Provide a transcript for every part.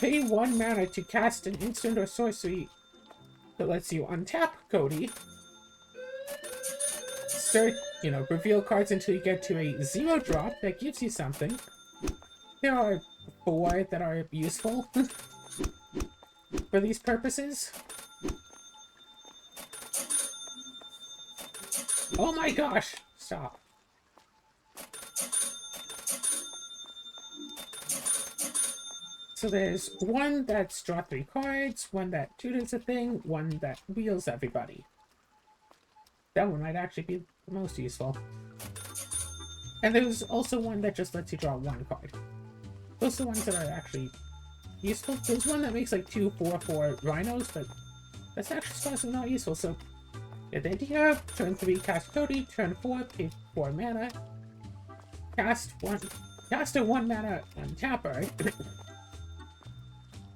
pay 1 mana to cast an instant or sorcery that lets you untap Cody. Start, reveal cards until you get to a 0 drop that gives you something. There are 4 that are useful for these purposes. Oh my gosh! Stop. So there's 1 that's draw 3 cards, 1 that tutors a thing, 1 that wheels everybody. That one might actually be the most useful. And there's also 1 that just lets you draw 1 card. Those are the ones that are actually useful. There's 1 that makes like 2 4/4 rhinos, but that's actually surprisingly not useful. So, get the idea. Turn 3, cast Cody. Turn 4, pay 4 mana. Cast a 1 mana untapper.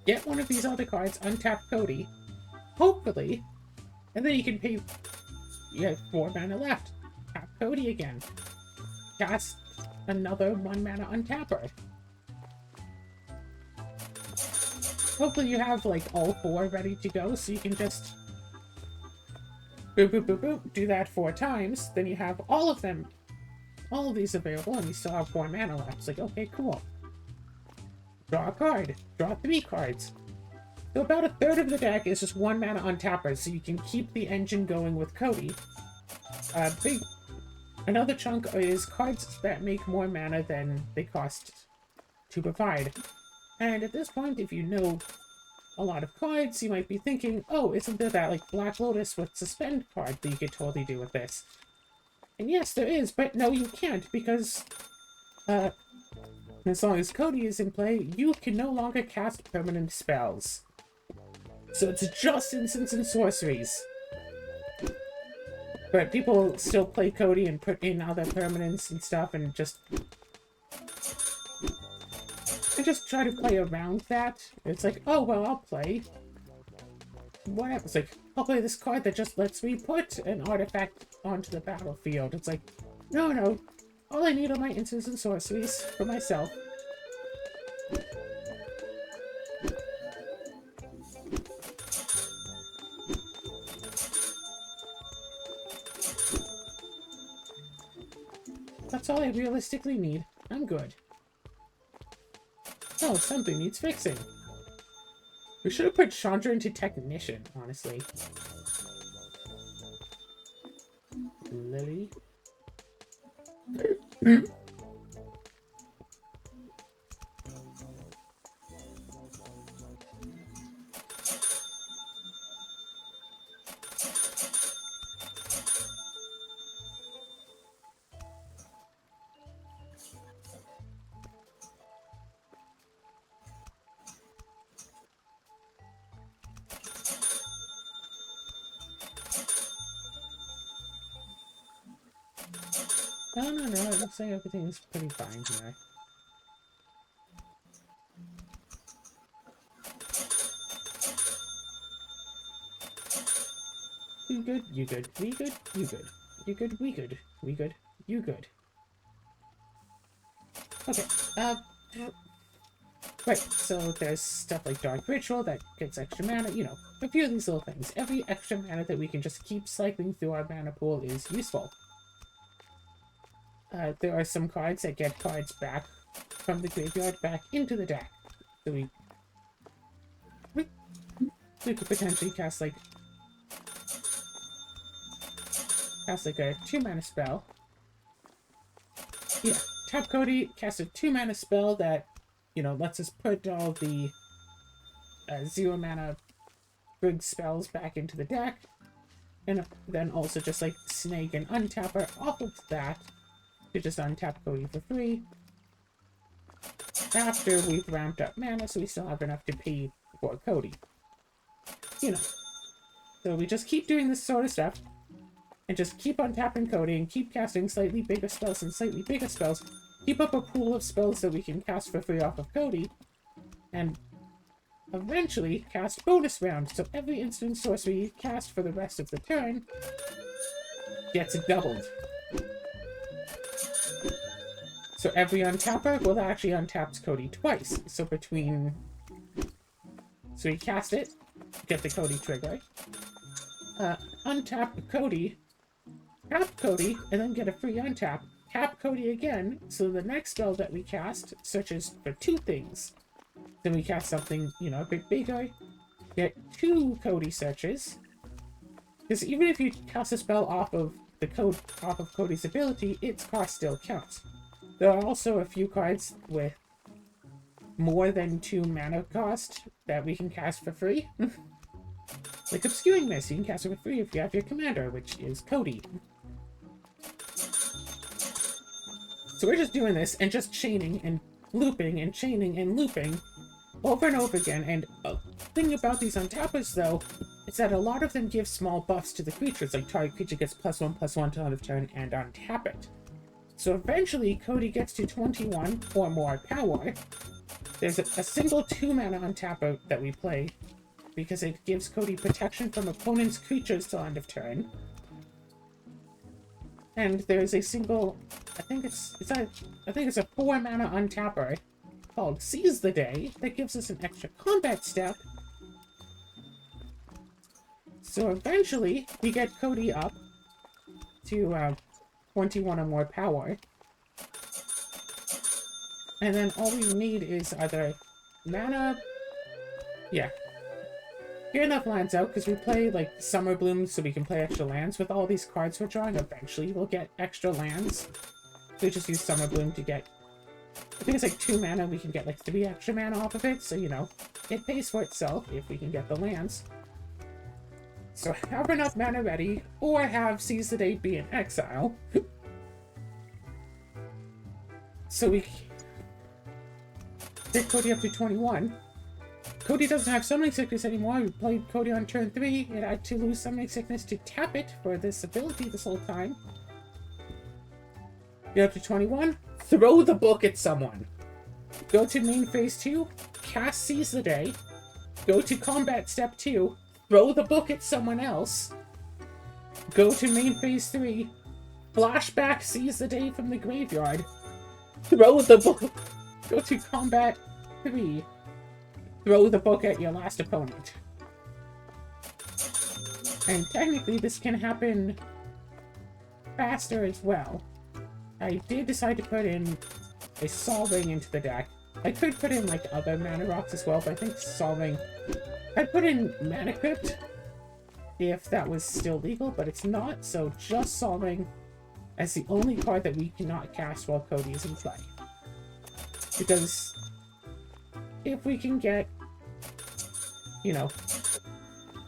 Get one of these other cards, untap Cody. Hopefully. And then you can pay... You have 4 mana left. Tap Cody again. Cast another 1 mana untapper. Hopefully you have, like, all 4 ready to go, so you can just... Boop, boop, boop, boop. Do that 4 times, then you have all of them. All of these available, and you still have 4 mana left. It's like, okay, cool. Draw a card. Draw 3 cards. So about a third of the deck is just 1 mana untapper, so you can keep the engine going with Cody. Another chunk is cards that make more mana than they cost to provide. And at this point, if you know a lot of cards, you might be thinking, oh, isn't there that, like, Black Lotus with Suspend card that you could totally do with this? And yes, there is, but no, you can't, because, as long as Cody is in play, you can no longer cast permanent spells. So it's just instants and sorceries. But people still play Cody and put in other permanents and stuff and just try to play around that. It's like, oh, well, I'll play whatever. It's like, I'll play this card that just lets me put an artifact onto the battlefield. It's like, no. All I need are my instants and sorceries for myself. That's all I realistically need. I'm good. Oh, something needs fixing. We should have put Chandra into Technician, honestly. Lily. No, it looks like everything's pretty fine here. You good, you good, we good, you good. You good, we good, we good, you good. Okay, right, so there's stuff like Dark Ritual that gets extra mana, a few of these little things. Every extra mana that we can just keep cycling through our mana pool is useful. There are some cards that get cards back from the graveyard back into the deck. So we could potentially cast like a 2 mana spell. Yeah, tap Cody, cast a 2 mana spell that, lets us put all the 0 mana big spells back into the deck. And then also just like snake and untapper off of that. To just untap Cody for free. After we've ramped up mana, so we still have enough to pay for Cody. So we just keep doing this sort of stuff. And just keep untapping Cody and keep casting slightly bigger spells and slightly bigger spells. Keep up a pool of spells that we can cast for free off of Cody. And eventually cast bonus round. So every instant sorcery you cast for the rest of the turn gets doubled. So every untapper, well, that actually untaps Cody twice. So between So we cast it, get the Cody trigger, untap Cody, tap Cody, and then get a free untap. Tap Cody again, so the next spell that we cast searches for 2 things. Then we cast something, you know, a bit bigger, get 2 Cody searches. Because even if you cast a spell off of Cody's ability, its cost still counts. There are also a few cards with more than 2 mana cost that we can cast for free. Like Obscuring Mist, you can cast it for free if you have your commander, which is Cody. So we're just doing this and just chaining and looping and chaining and looping over and over again. And a thing about these untappers, though, is that a lot of them give small buffs to the creatures, like target creature gets +1/+1 till end of turn and untap it. So eventually, Cody gets to 21 or more power. There's a single 2 mana untapper that we play because it gives Cody protection from opponent's creatures till end of turn. And there's a single, I think it's a 4 mana untapper called Seize the Day that gives us an extra combat step. So eventually, we get Cody up to 21 or more power. And then all we need is either mana... Yeah. Get enough lands out, because we play, like, Summer Bloom, so we can play extra lands. With all these cards we're drawing, eventually we'll get extra lands. So we just use Summer Bloom to get... I think it's like 2 mana, we can get like 3 extra mana off of it, so, you know, it pays for itself if we can get the lands. So have enough mana ready, or have Seize the Day be in exile. So we get Cody up to 21. Cody doesn't have Summoning Sickness anymore. We played Cody on turn 3. It had to lose Summoning Sickness to tap it for this ability this whole time. Get up to 21. Throw the book at someone. Go to main phase 2. Cast Seize the Day. Go to combat step 2. Throw the book at someone else. Go to main phase 3. Flashback Seize the Day from the graveyard. Throw the book. Go to combat 3. Throw the book at your last opponent. And technically this can happen faster as well. I did decide to put in a Solving into the deck. I could put in like other mana rocks as well, but I think Solving... I'd put in Mana Crypt if that was still legal, but it's not, so just Solving as the only card that we cannot cast while Cody is in play. Because if we can get, you know,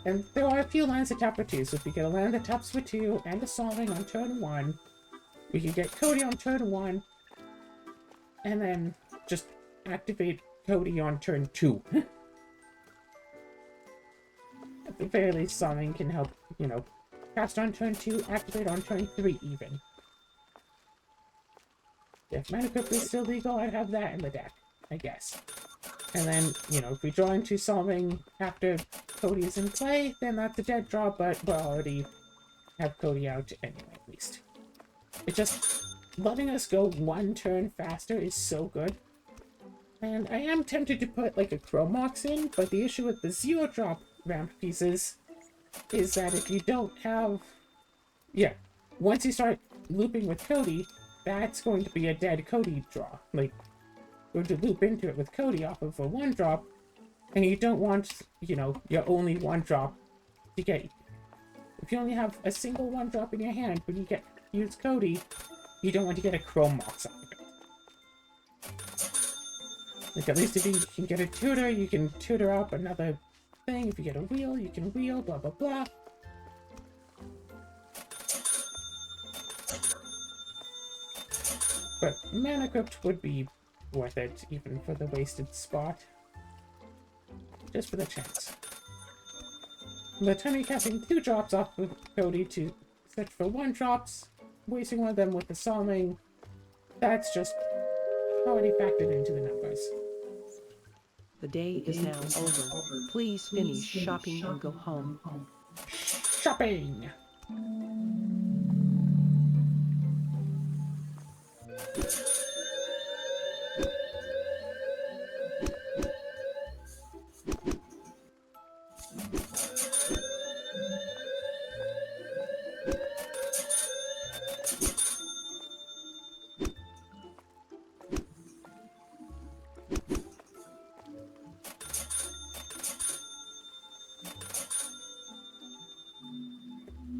and there are a few lands that tap for 2, so if we get a land that taps for 2 and a Solving on turn 1, we can get Cody on turn 1, and then just activate Cody on turn 2. At the very least, Solving can help, you know, cast on turn 2, activate on turn 3 even. If Mana Crypt is still legal, I'd have that in the deck, I guess. And then, you know, if we draw into Solving after Cody is in play, then that's a dead draw, but we'll already have Cody out anyway, at least. It just, letting us go 1 turn faster is so good. And I am tempted to put, like, a Chromox in, but the issue with the 0-drop ramp pieces is that if you don't have... Yeah, once you start looping with Cody, that's going to be a dead Cody draw. Like, we're going to loop into it with Cody off of a 1-drop, and you don't want, you know, your only 1-drop to get... If you only have a single 1-drop in your hand when you use Cody, you don't want to get a Chromox out of it. Like, at least if you can get a tutor, you can tutor up another thing. If you get a wheel, you can wheel, blah, blah, blah. But Mana Crypt would be worth it, even for the wasted spot. Just for the chance. By the time you're casting 2 drops off with Cody to search for 1-drops, wasting one of them with the Solving, that's just already factored into the numbers. The day is now over. Please finish shopping and go home. Shopping!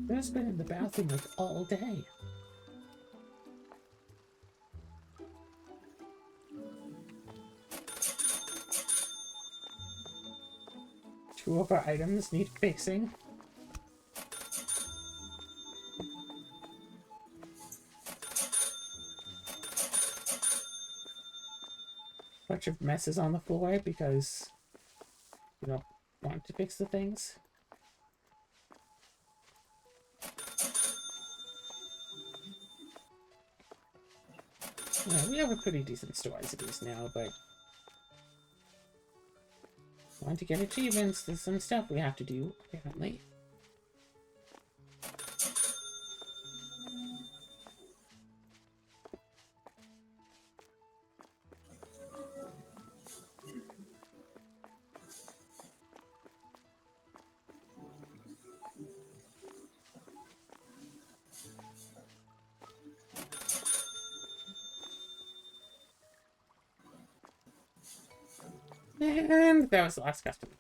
I've just been in the bathroom like all day. Two of our items need fixing. Bunch of messes on the floor because we don't want to fix the things. Yeah, we have a pretty decent store as it is now, but want to get achievements, there's some stuff we have to do, apparently. And that was the last customer.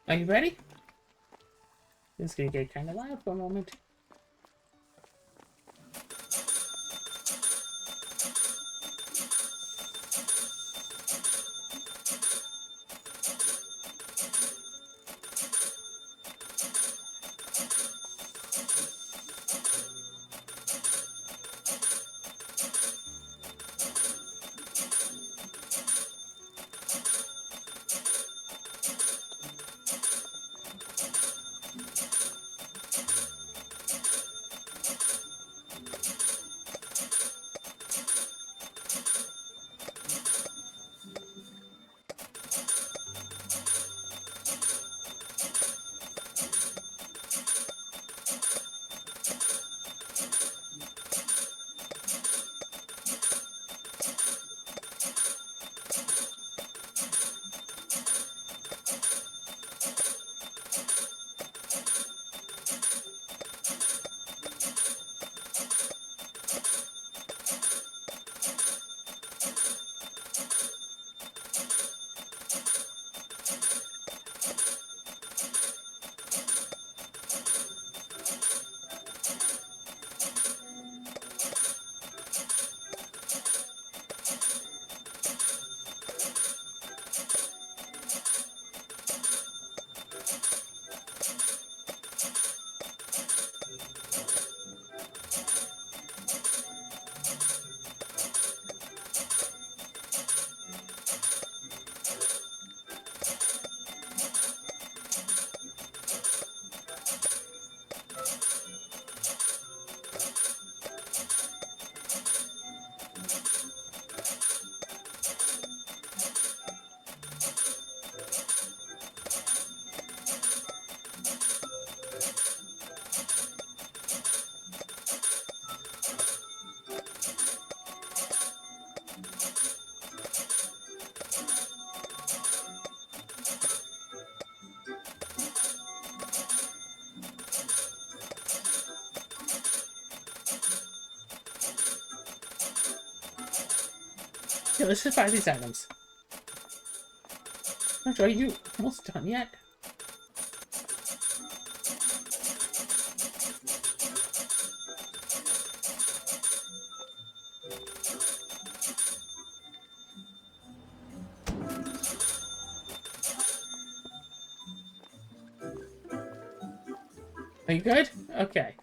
Are you ready? It's gonna get kind of loud for a moment. Okay, let's just buy these items. Are you almost done yet? Are you good? Okay.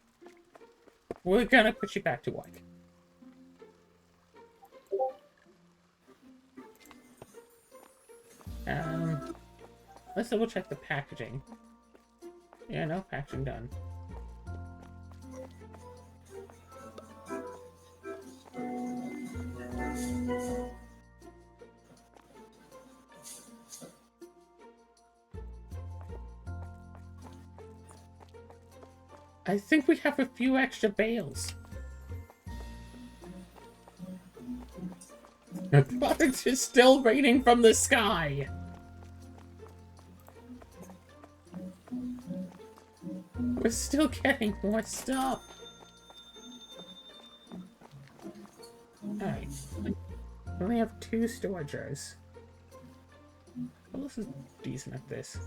We're gonna put you back to work. Let's double check the packaging. Yeah, no packaging done. I think we have a few extra bales. The product is still raining from the sky. We're still getting more stuff. Alright. We only have 2 storagers. Well, this is decent at this.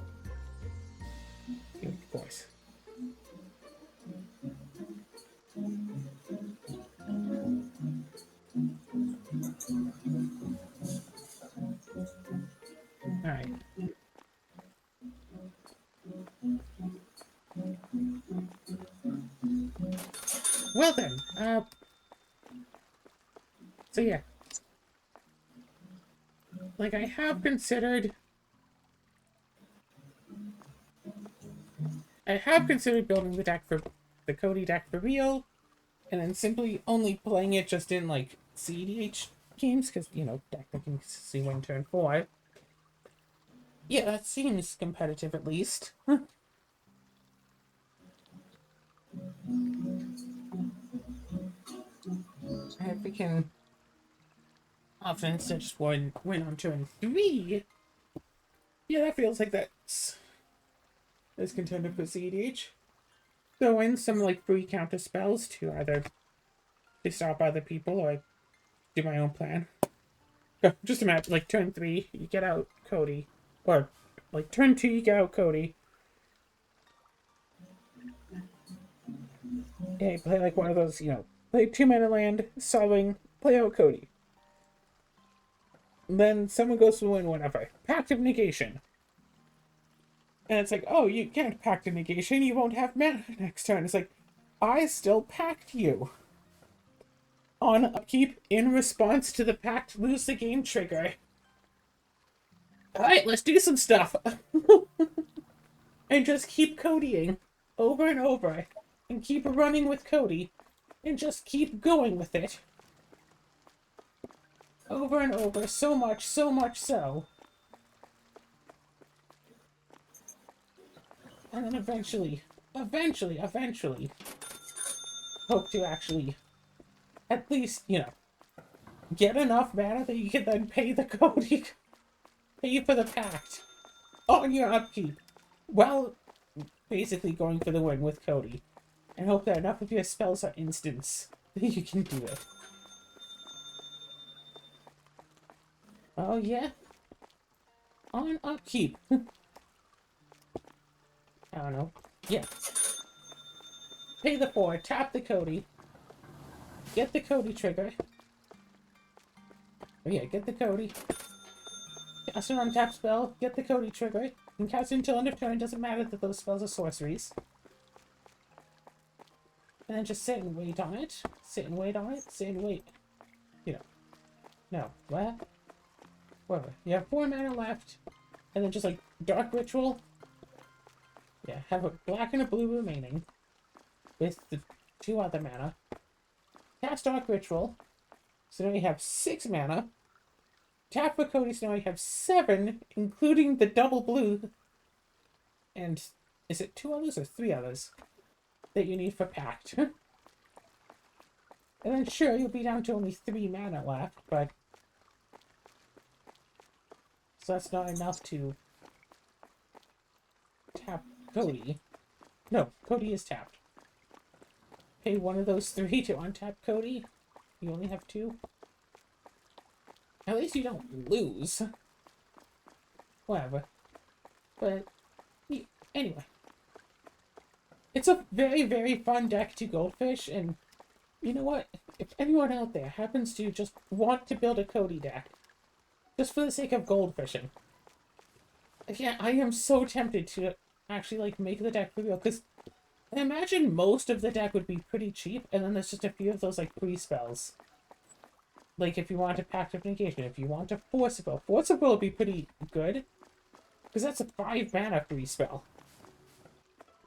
Yeah, of course. Alright. Well then, so yeah. Like, I have considered building the deck for the Cody deck for real, and then simply only playing it just in like CEDH games, because you know, deck that can see win turn 4. Yeah, that seems competitive at least. If we can often instead just win on turn 3, yeah, that feels like that's contender for CEDH. Throw in some like free counter spells to either to stop other people or do my own plan. Just imagine, like, turn 3, you get out Cody. Or, like, turn 2, you get out Cody. Yeah, you play, like, one of those, you know, play 2-mana land, solving, play out Cody. And then someone goes to win whatever. Pact of Negation. And it's like, oh, you can't Pact of Negation, you won't have mana next turn. It's like, I still packed you. On upkeep, in response to the Pact lose the game trigger. Alright, let's do some stuff. And just keep Codying over and over. And keep running with Cody. And just keep going with it. Over and over, so much so. And then eventually, hope to actually, at least, you know, get enough mana that you can then pay the Cody, pay for the Pact on your upkeep, while basically going for the win with Cody. And hope that enough of your spells are instants that you can do it. Oh yeah? On upkeep. I don't know. Yeah. Pay the 4, tap the Cody. Get the Cody trigger. Oh yeah, get the Cody. Cast an untap spell, get the Cody trigger. You can cast it until end of turn, doesn't matter that those spells are sorceries. And then just sit and wait on it. Sit and wait on it. Sit and wait. You know. No. What? Whatever. You have 4 mana left. And then just like Dark Ritual. Yeah, have a black and a blue remaining. With the 2 other mana. Cast Dark Ritual. So now you have 6 mana. Tap for Cody, so now you have 7, including the double blue. And is it 2 others or 3 others that you need for Pact? And then sure, you'll be down to only 3 mana left, but so that's not enough to tap Cody. No, Cody is tapped. Pay one of those 3 to untap Cody. You only have 2. At least you don't lose. Whatever. But anyway. It's a very, very fun deck to Goldfish, and you know what? If anyone out there happens to just want to build a Cody deck, just for the sake of Goldfishing, yeah, I am so tempted to actually, like, make the deck for real, because I imagine most of the deck would be pretty cheap, and then there's just a few of those, like, free spells. Like, if you want a Pact of Negation, if you want a Force Spell. Force Spell would be pretty good, because that's a 5 mana free spell.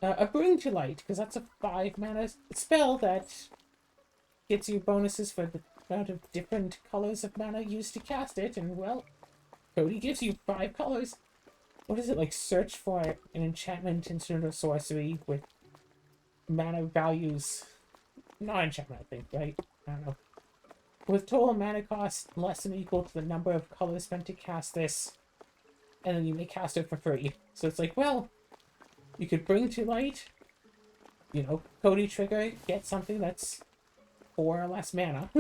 A Bring to Light, because that's a 5 mana spell that gets you bonuses for the amount of different colors of mana used to cast it, and, well, Cody gives you 5 colors. What is it, like, search for an enchantment, instant, or sorcery with mana values? Not enchantment, I think, right? I don't know. With total mana cost less than or equal to the number of colors spent to cast this, and then you may cast it for free. So it's like, well, you could Bring to Light, you know, Cody trigger, get something that's 4 or less mana.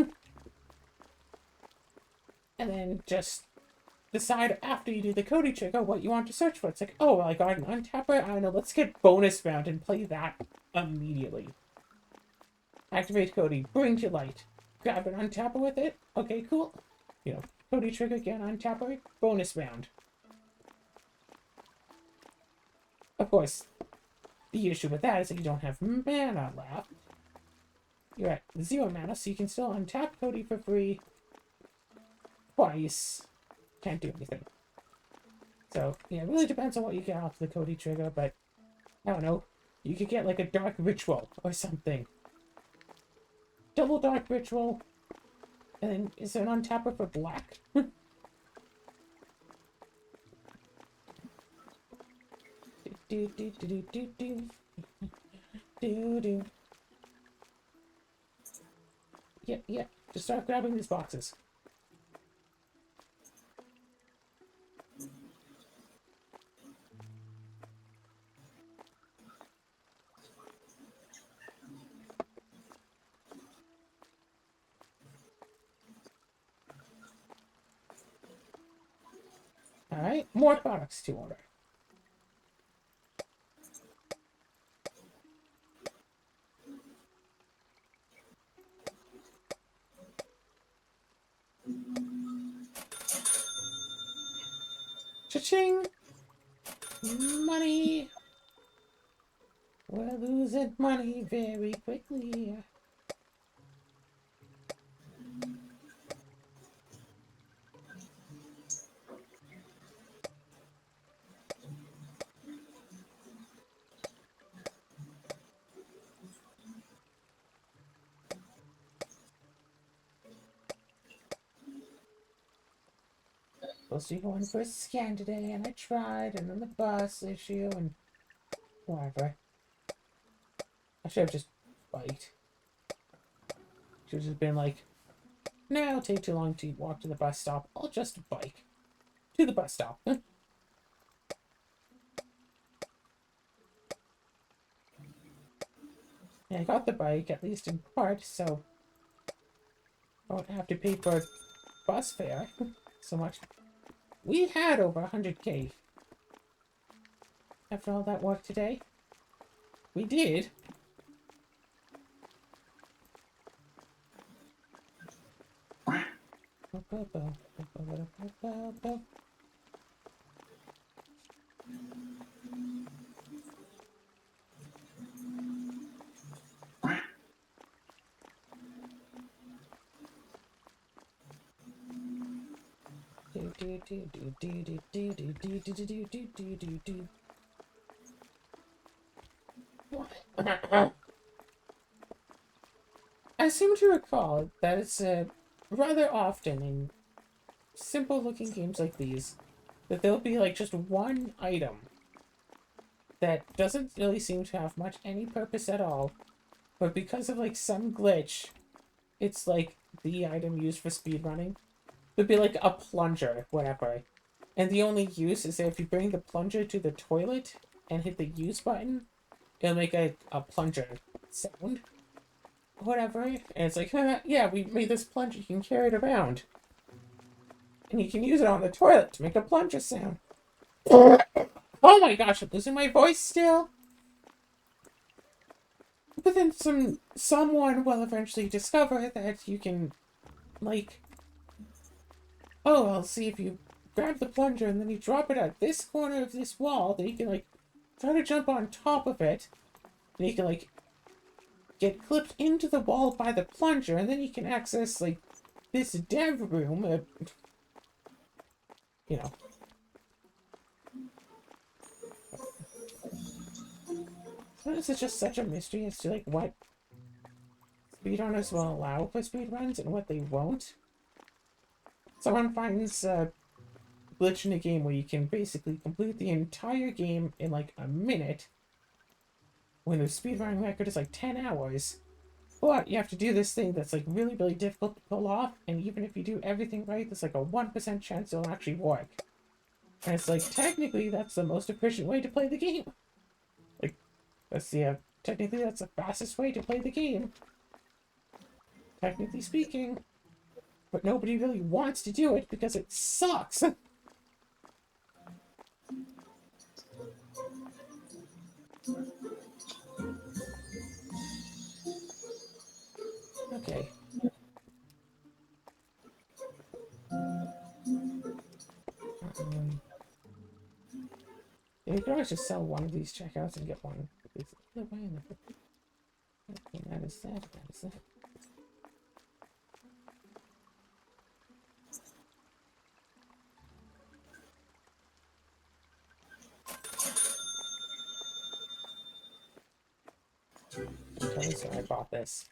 and then just decide after you do the Cody trigger what you want to search for. It's like, oh, I got an untapper. I don't know. Let's get bonus bound and play that immediately. Activate Cody. Bring to light. Grab an untapper with it. Okay, cool. You know, Cody trigger, get an untapper. Bonus bound. Of course, the issue with that is that you don't have mana left. You're at 0 mana, so you can still untap Cody for free twice. Can't do anything. So, yeah, it really depends on what you get off the Cody trigger, but I don't know. You could get like a Dark Ritual or something. Double Dark Ritual. And then, is there an untapper for black? do. Yeah. Just start grabbing these boxes. Alright, more products to order. Cha-ching! Money! We're losing money very quickly. Supposed to be going for a scan today, and I tried, and then the bus issue, and whatever. I should have just biked. Should have just been like, nah, it'll take too long to walk to the bus stop. I'll just bike to the bus stop. Yeah, I got the bike, at least in part, so I won't have to pay for bus fare so much. We had over 100k after all that work today. We did. I seem to recall that it's rather often in simple looking games like these that there'll be like just one item that doesn't really seem to have much any purpose at all, but because of like some glitch, it's like the item used for speedrunning. There'd be like a plunger, whatever. And the only use is that if you bring the plunger to the toilet and hit the use button, it'll make a plunger sound. Whatever. And it's like, yeah, we made this plunger, you can carry it around. And you can use it on the toilet to make a plunger sound. Oh my gosh, I'm losing my voice still. But then someone will eventually discover that you can, like, oh, I'll see if you grab the plunger and then you drop it at this corner of this wall, then you can, like, try to jump on top of it, and you can, like, get clipped into the wall by the plunger, and then you can access, like, this dev room, you know. So this is just such a mystery as to, like, what speedrunners will allow for speedruns and what they won't. Someone finds a glitch in a game where you can basically complete the entire game in, like, a minute, when the speedrunning record is, like, 10 hours. But you have to do this thing that's, like, really, really difficult to pull off, and even if you do everything right, there's, like, a 1% chance it'll actually work. And it's like, technically, that's the most efficient way to play the game. Like, technically, that's the fastest way to play the game. Technically speaking. but nobody really wants to do it because it sucks. Okay. Yeah, you can always just sell one of these checkouts and get one. It's the way in the... Okay, that is that, that is that. I'm totally sorry I bought this.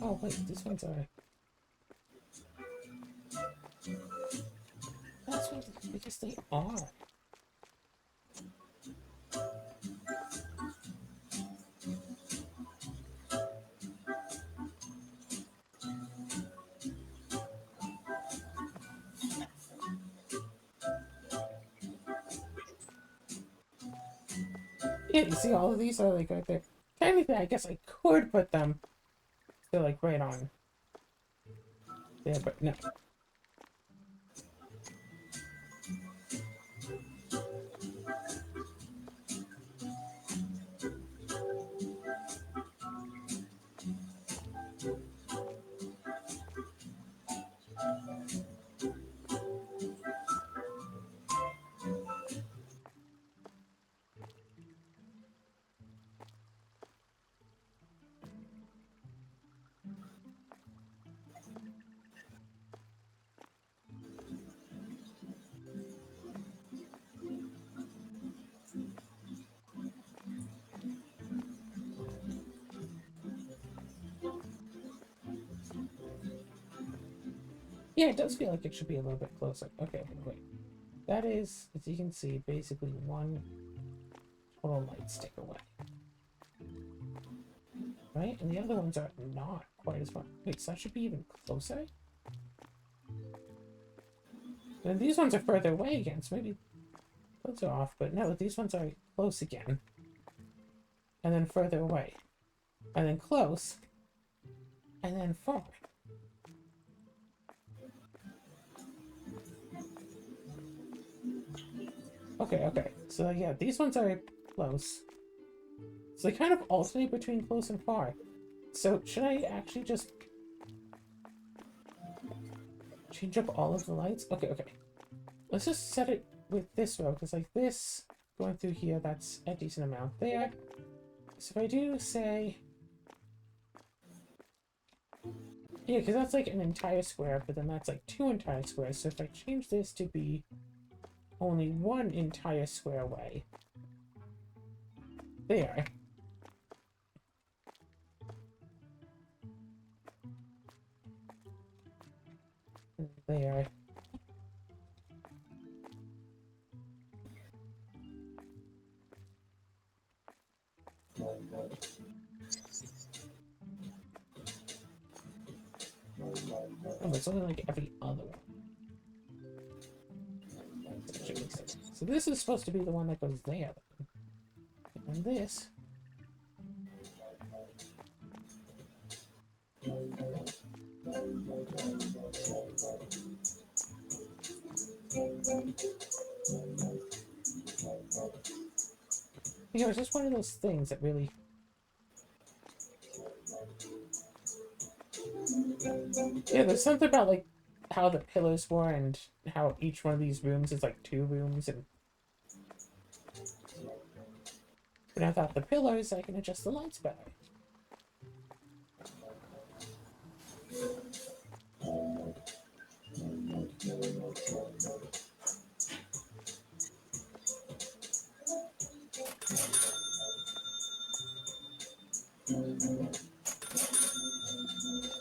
Oh wait, these ones are... That's what, because they are. Yeah, you see all of these are like right there. Technically, I guess I could put them, they're like right on there, but no. Yeah, it does feel like it should be a little bit closer. Okay, wait. That is, as you can see, basically one total light stick away. Right? And the other ones are not quite as far. Wait, so that should be even closer? And these ones are further away again, so maybe those are off, but no, these ones are close again. And then further away. And then close. And then far. Okay, okay. So yeah, these ones are close. So they kind of alternate between close and far. So should I actually just change up all of the lights? Okay, okay. Let's just set it with this row, because like this going through here, that's a decent amount there. So if I do say... Yeah, because that's like an entire square, but then that's like 2 entire squares. So if I change this to be only 1 entire square away. There. There. Oh, it's only like every other one. So this is supposed to be the one that goes there. And this... You know, it's just one of those things that really... Yeah, there's something about, like, how the pillars were and how each one of these rooms is, like, 2 rooms, and... But I thought the pillars, I can adjust the lights better.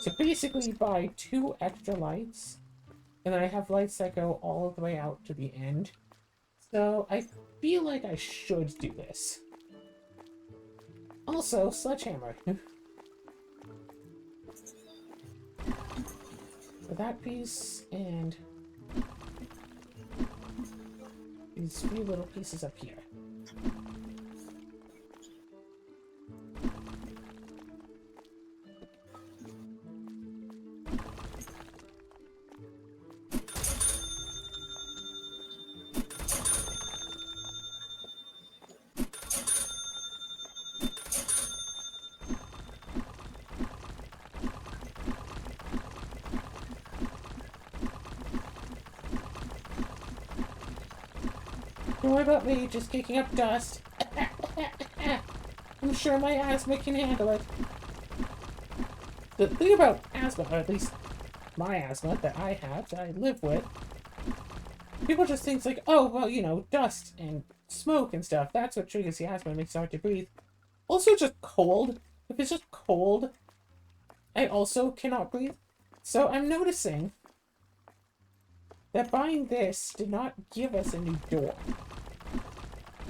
So basically you buy 2 extra lights, and then I have lights that go all the way out to the end. So I feel like I should do this. Also, sledgehammer. For that piece, and these few little pieces up here. Don't worry about me just kicking up dust. I'm sure my asthma can handle it. The thing about asthma, or at least my asthma that I have, that I live with, people just think like, oh, well, you know, dust and smoke and stuff, that's what triggers the asthma and makes it hard to breathe. Also just cold. If it's just cold, I also cannot breathe. So I'm noticing that buying this did not give us a new door.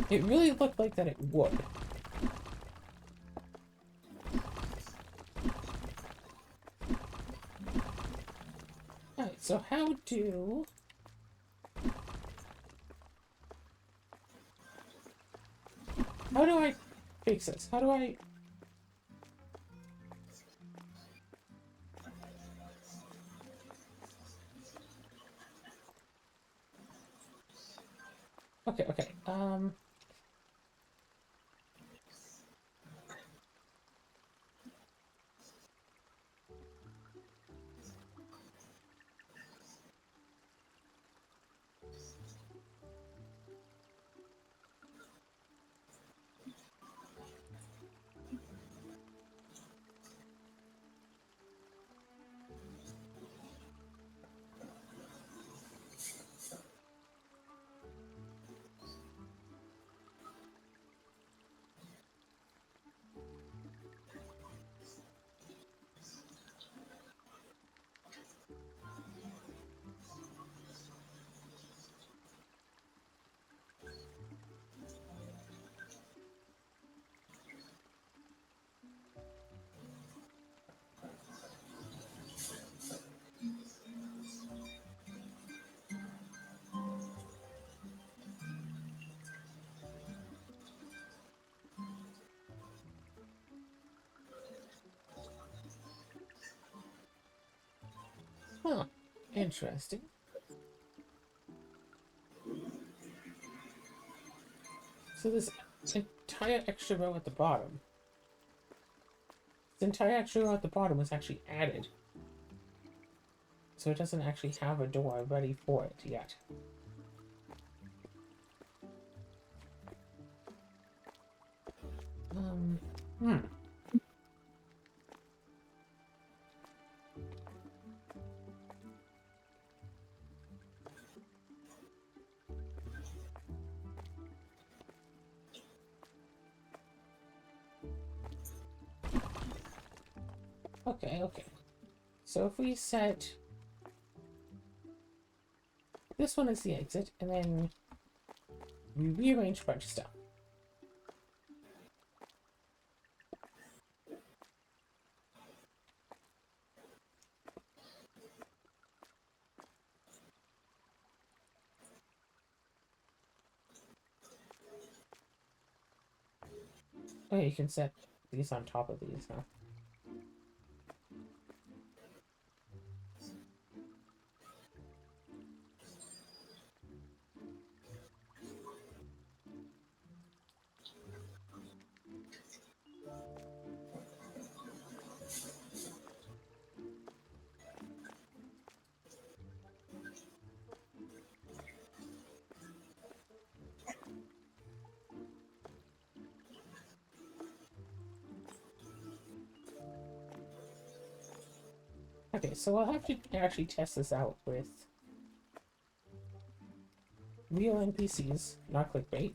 It really looked like that it would. Alright, so how do I fix this? How do I... Okay. Huh. Interesting. So this entire extra row at the bottom. This entire extra row at the bottom was actually added. So it doesn't actually have a door ready for it yet. Hmm. Okay. So if we set this one as the exit, and then we rearrange a bunch of stuff. Oh, yeah, you can set these on top of these now. Okay, so I'll have to actually test this out with real NPCs, not clickbait.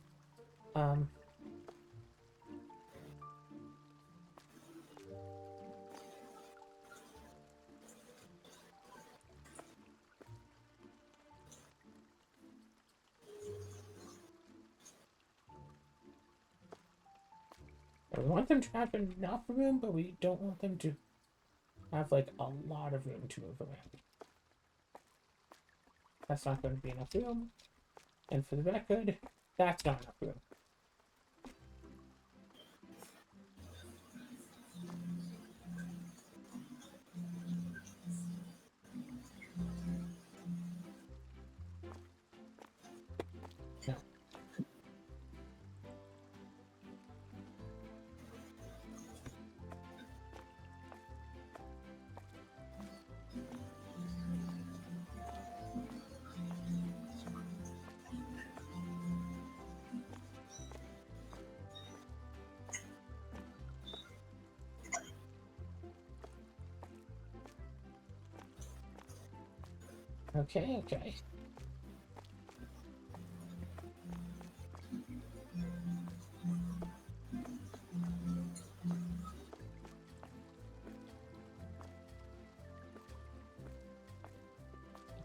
We want them to have enough room, but we don't want them to have like a lot of room to move around. That's not going to be enough room. And for the record, that's not enough room. No. Okay, okay.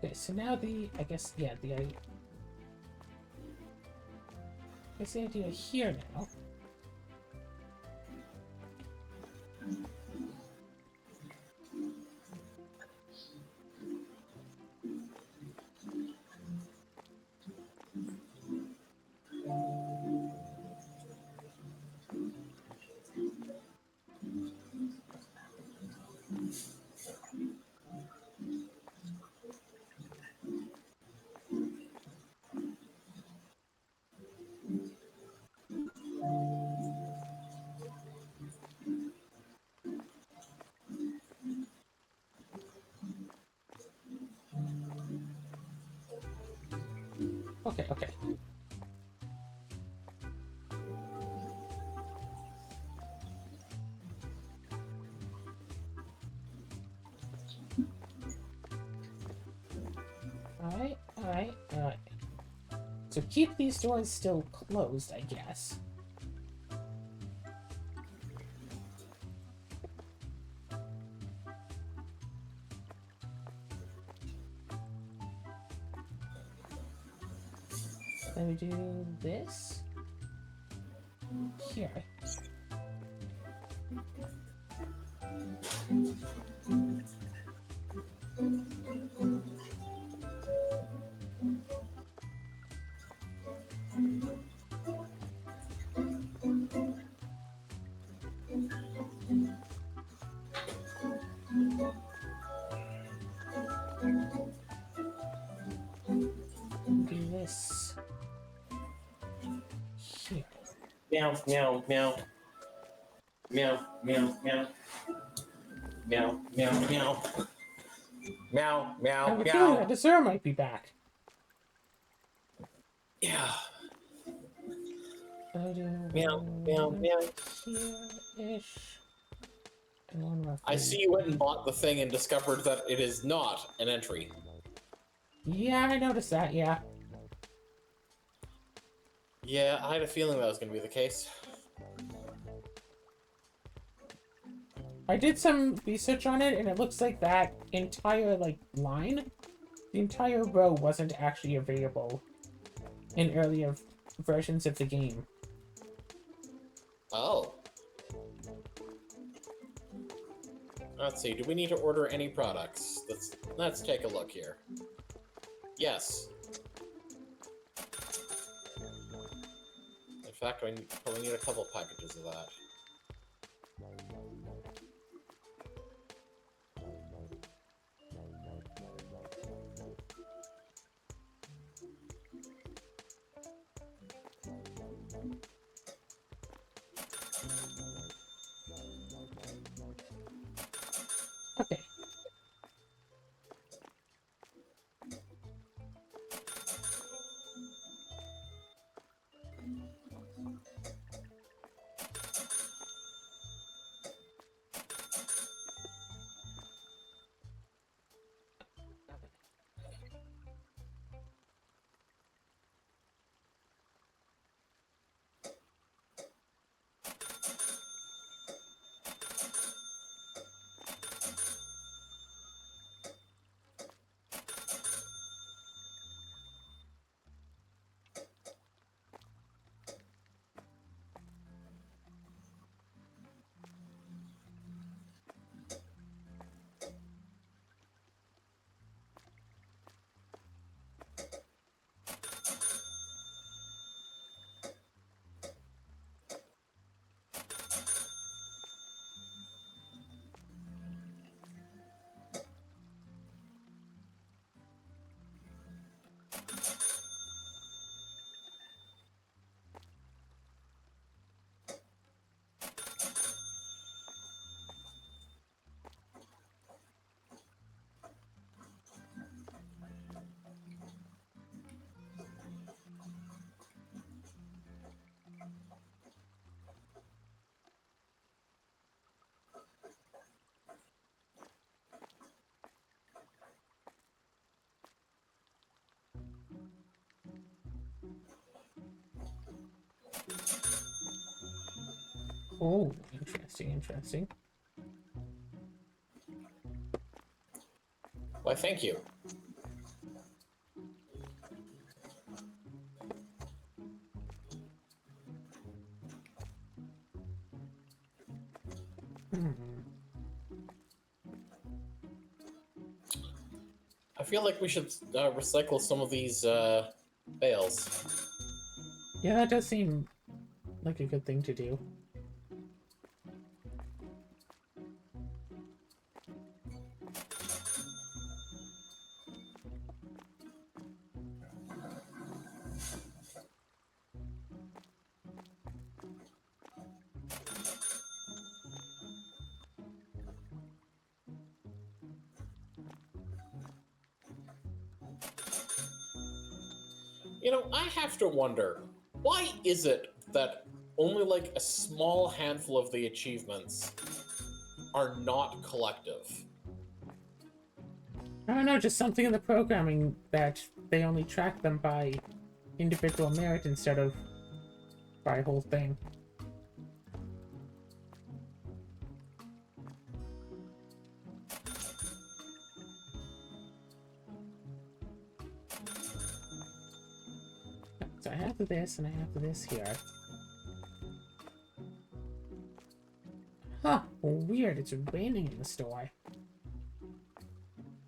Okay, so now I guess the idea here now. Okay, okay. Alright, alright, alright. So keep these doors still closed, I guess. Then we do this. Here. Do this. Here. Meow, meow, meow. Meow, meow, meow. Meow, meow, meow. Meow, I meow, have a feeling that meow. the Zero might be back. Yeah. I do Meow, meow, meow. here-ish. And one roughly. I see you went and bought the thing and discovered that it is not an entry. Yeah, I noticed that, yeah. Yeah, I had a feeling that was going to be the case. I did some research on it, and it looks like that entire, line, the entire row wasn't actually available in earlier versions of the game. Oh. Let's see, do we need to order any products? Let's take a look here. Yes. In fact, I probably need a couple packages of that. Okay. Oh, interesting, interesting. Why, thank you. Hmm. I feel like we should recycle some of these bales. Yeah, that does seem like a good thing to do. You know, I have to wonder, why is it that only like a small handful of the achievements are not collective? I don't know, just something in the programming that they only track them by individual merit instead of by whole thing. So I have this and I have this here. Huh, weird, it's raining in the store.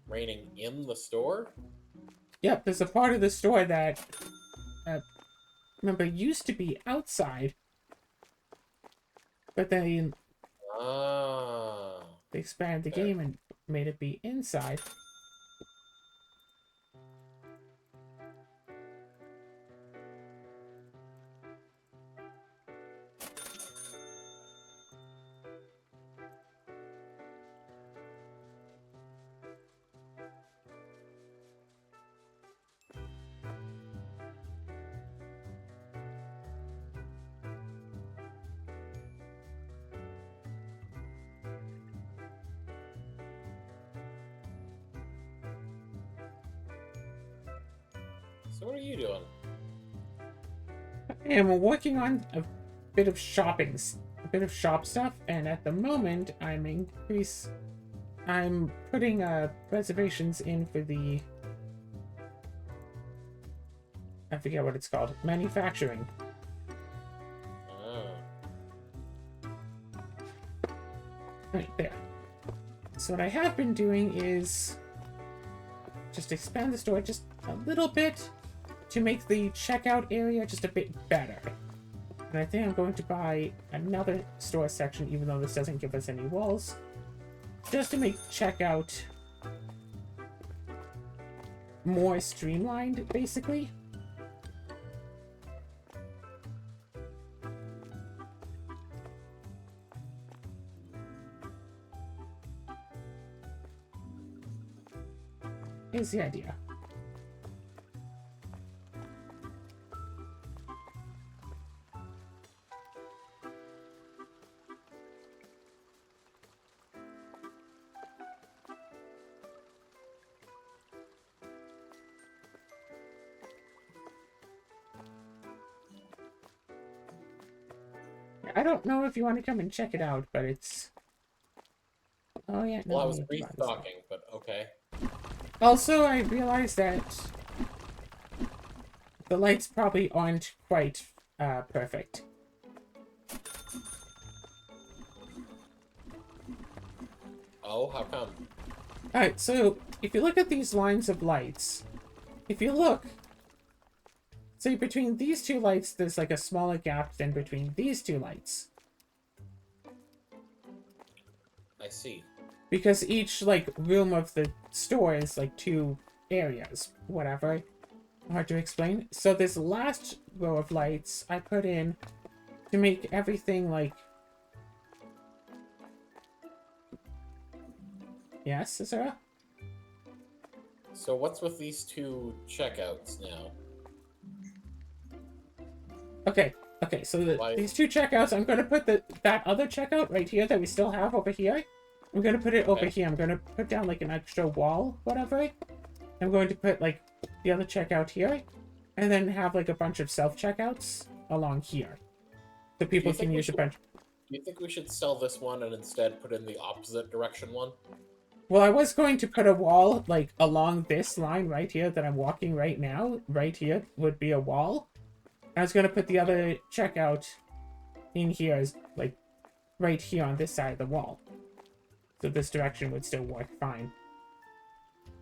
Raining in the store? Yep, there's a part of the store that, remember, used to be outside, but then Ah. they expanded the Fair. game and made it be inside. So what are you doing? And we're working on a bit of shop stuff, and at the moment I'm putting reservations in for the, I forget what it's called, manufacturing. Ah. Right there. So what I have been doing is just expand the store just a little bit to make the checkout area just a bit better. And I think I'm going to buy another store section, even though this doesn't give us any walls, just to make checkout more streamlined, basically. Is the idea. I don't know if you want to come and check it out, but it's... Oh yeah, no, Well, I was need to buy this stuff. restocking, but okay. Also, I realized that the lights probably aren't quite perfect. Oh, how come? Alright, so if you look at these lines of lights, if you look, say between these two lights, there's like a smaller gap than between these two lights. I see. Because each, like, room of the store is, like, two areas. Whatever. Hard to explain. So this last row of lights I put in to make everything, like... Yes, Sarah? So what's with these two checkouts now? Okay, so Why- these two checkouts, I'm going to put that other checkout right here that we still have over here. I'm going to put it over Okay. here. I'm going to put down, like, an extra wall, whatever. I'm going to put, like, the other checkout here. And then have, like, a bunch of self-checkouts along here. So people think can we use a should- bunch... Do you think we should sell this one and instead put in the opposite direction one? Well, I was going to put a wall, like, along this line right here that I'm walking right now. Right here would be a wall. I was going to put the other checkout in here, as, like, right here on this side of the wall. So this direction would still work fine.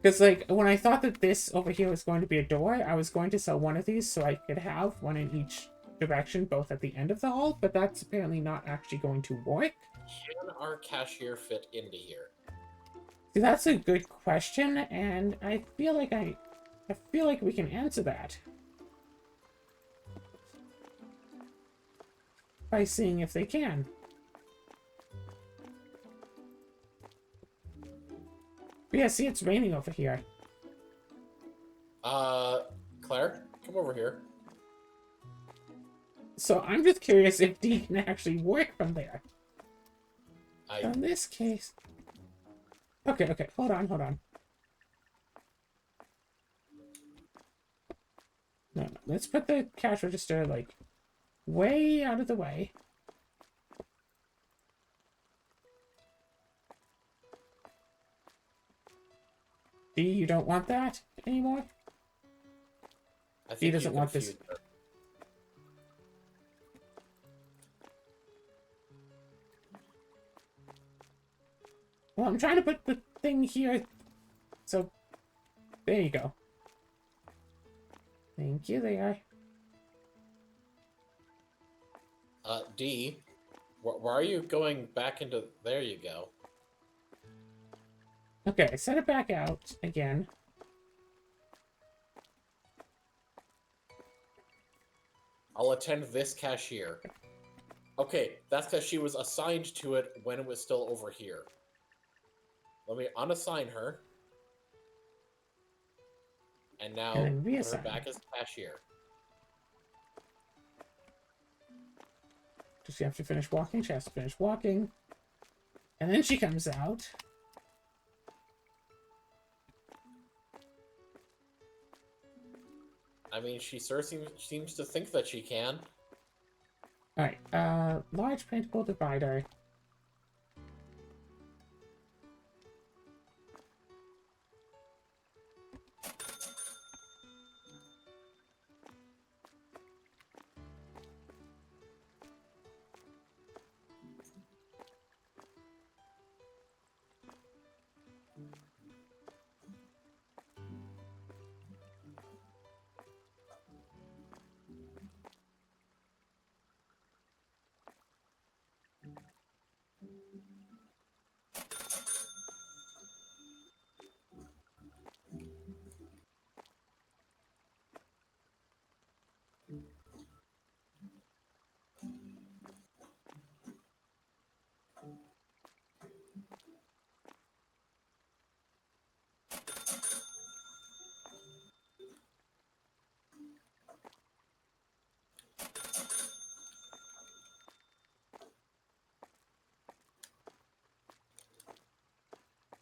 Because, like, when I thought that this over here was going to be a door, I was going to sell one of these so I could have one in each direction, both at the end of the hall, but that's apparently not actually going to work. Can our cashier fit into here? See, that's a good question, and I feel like we can answer that by seeing if they can. But yeah, see, it's raining over here. Claire, come over here. So I'm just curious if D can actually work from there. In this case... Okay, hold on. No, let's put the cash register, like, way out of the way. D, you don't want that anymore? I think He doesn't you want this. confused her. Well, I'm trying to put the thing here. So, there you go. Thank you there. D, why are you going back into... There you go. Okay, set it back out again. I'll attend this cashier. Okay, that's because she was assigned to it when it was still over here. Let me unassign her. And now And put her reassign. back as cashier. Does she have to finish walking? She has to finish walking. And then she comes out. I mean, she sure seems to think that she can. Alright, large paintable divider.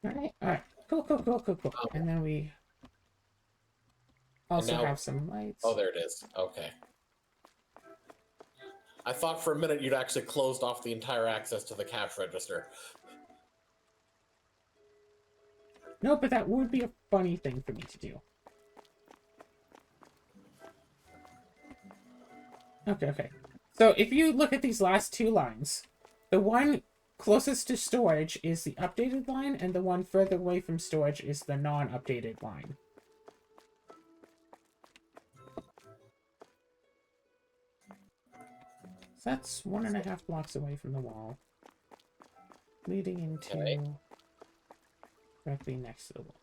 Alright. Cool. And then we also now- have some lights. Oh, there it is. Okay. I thought for a minute you'd actually closed off the entire access to the cash register. No, but that would be a funny thing for me to do. Okay. So if you look at these last two lines, the one closest to storage is the updated line, and the one further away from storage is the non-updated line. So that's 1.5 blocks away from the wall, leading into directly next to the wall.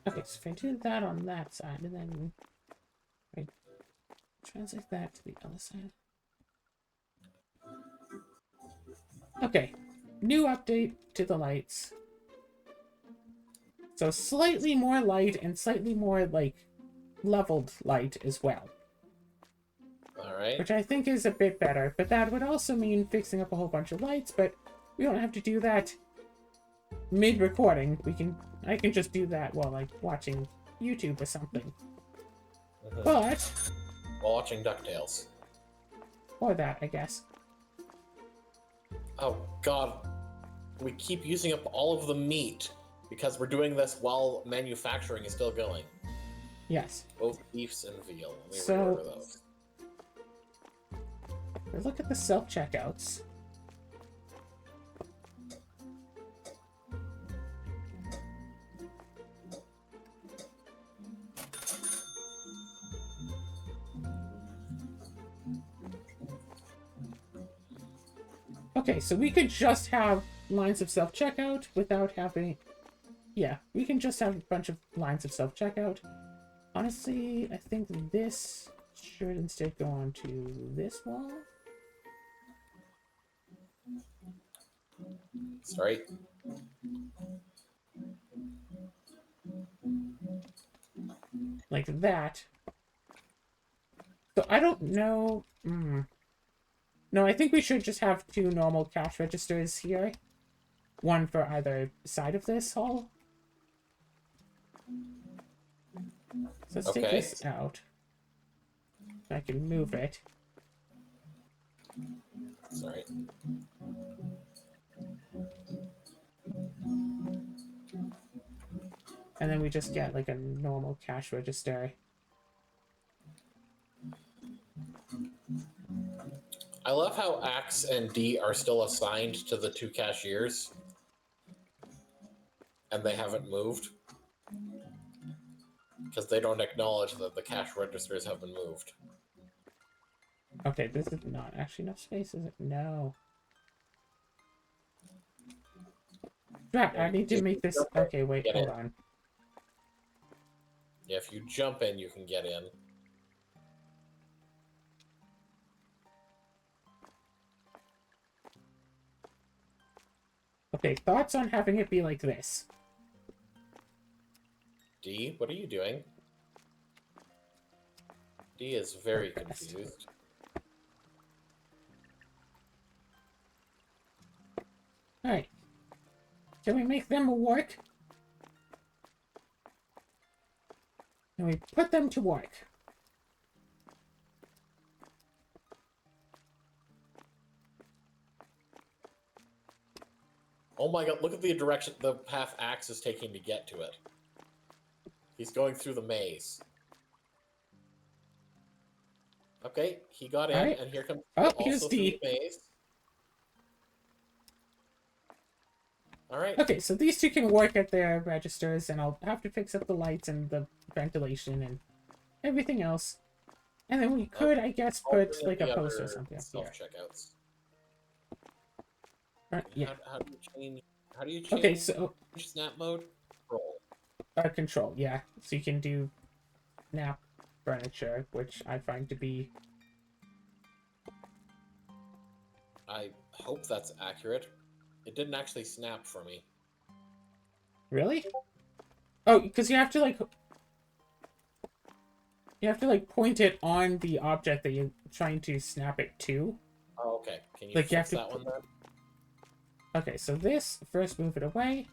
Okay, so if I do that on that side, and then I translate that to the other side. Okay, new update to the lights. So slightly more light and slightly more, like, leveled light as well. Alright. Which I think is a bit better, but that would also mean fixing up a whole bunch of lights, but we don't have to do that mid-recording. I can just do that while, like, watching YouTube or something. But, While watching DuckTales. or that, I guess. Oh god. We keep using up all of the meat because we're doing this while manufacturing is still going. Yes. Both beefs and veal. Let me So- reorder those. Look at the self-checkouts. Okay, so we could just have lines of self-checkout without having... Yeah, we can just have a bunch of lines of self-checkout. Honestly, I think this should instead go on to this wall. That's right. Like that. So I don't know... No, I think we should just have two normal cash registers here. One for either side of this hall. So let's take Okay. this out. I can move it. Sorry. And then we just get like a normal cash register. I love how Axe and D are still assigned to the two cashiers. And they haven't moved. Because they don't acknowledge that the cash registers have been moved. Okay, this is not actually enough space, is it? No. Crap, I need to make this... Okay, wait, Get hold in. on. Yeah, if you jump in, you can get in. Okay, thoughts on having it be like this? D, what are you doing? D is very Focused. confused. Alright. Can we make them work? Can we put them to work? Oh my god, look at the direction the path Axe is taking to get to it. He's going through the maze. Okay, he got in, Alright. and here comes Oh, also here's through D. the maze. Alright. Okay, so these two can work at their registers, and I'll have to fix up the lights and the ventilation and everything else. And then we could, I guess, I'll put bring in like a the post or other something up here. self-checkouts. Right, yeah. How do you change? How do you change? Okay, so snap mode. Roll. control, yeah. So you can do snap furniture, which I find to be... I hope that's accurate. It didn't actually snap for me. Really? Oh, because you have to like... You have to like point it on the object that you're trying to snap it to. Oh, okay. Can you Like, you fix have to that one then? Okay, so this, first move it away.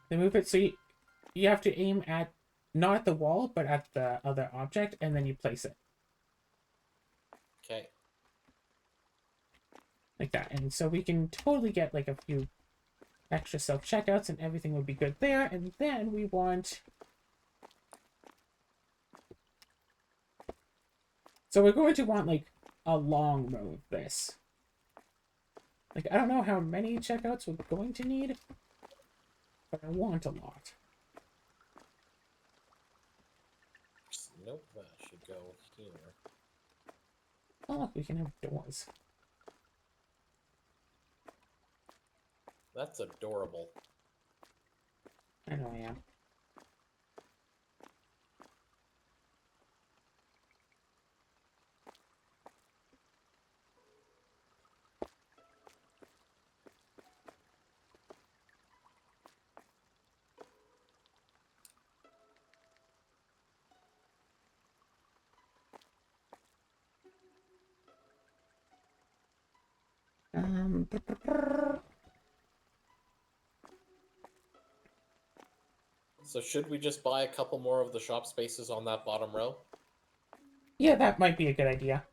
Then move it, so you have to aim at, not at the wall, but at the other object, and then you place it. Okay. Like that. And so we can totally get like a few extra self-checkouts and everything would be good there. And then we want... So we're going to want like a long move this. Like, I don't know how many checkouts we're going to need, but I want a lot. Nope, that should go here. Oh, look, we can have doors. That's adorable. I know I am. So should we just buy a couple more of the shop spaces on that bottom row? Yeah, that might be a good idea.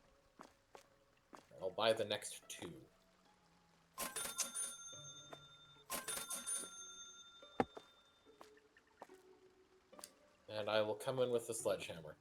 I'll buy the next 2. And I will come in with the sledgehammer.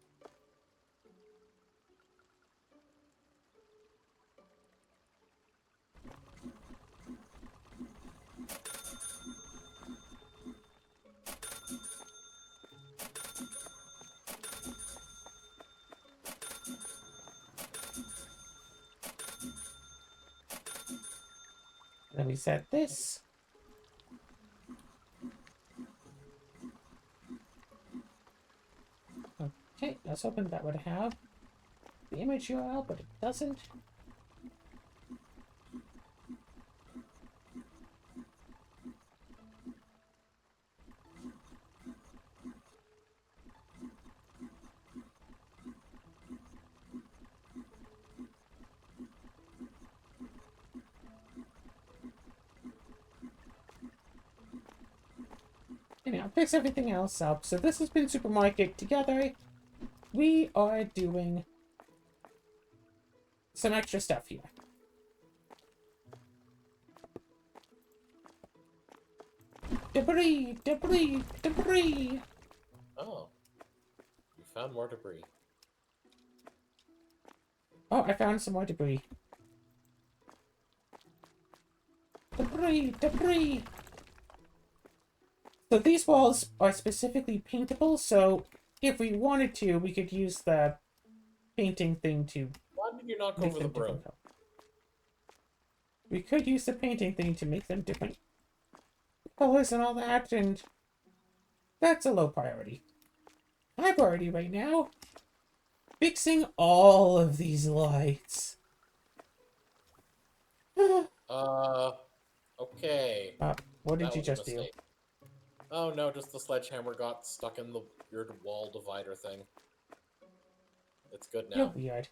Let me set this. Okay, I was hoping that would have the image URL, but it doesn't. Anyhow, fix everything else up. So this has been Supermarket. Together, we are doing some extra stuff here. Debris! Debris! Debris! Oh. You found more debris. Oh, I found some more debris. Debris! Debris! So these walls are specifically paintable, so if we wanted to, we could use the painting thing to Why did you knock make over the them broom? different color. We could use the painting thing to make them different colors and all that, and that's a low priority. High priority right now, fixing all of these lights. Okay. What did That you was a just do? mistake. Oh no, just the sledgehammer got stuck in the weird wall divider thing. It's good You're now. weird.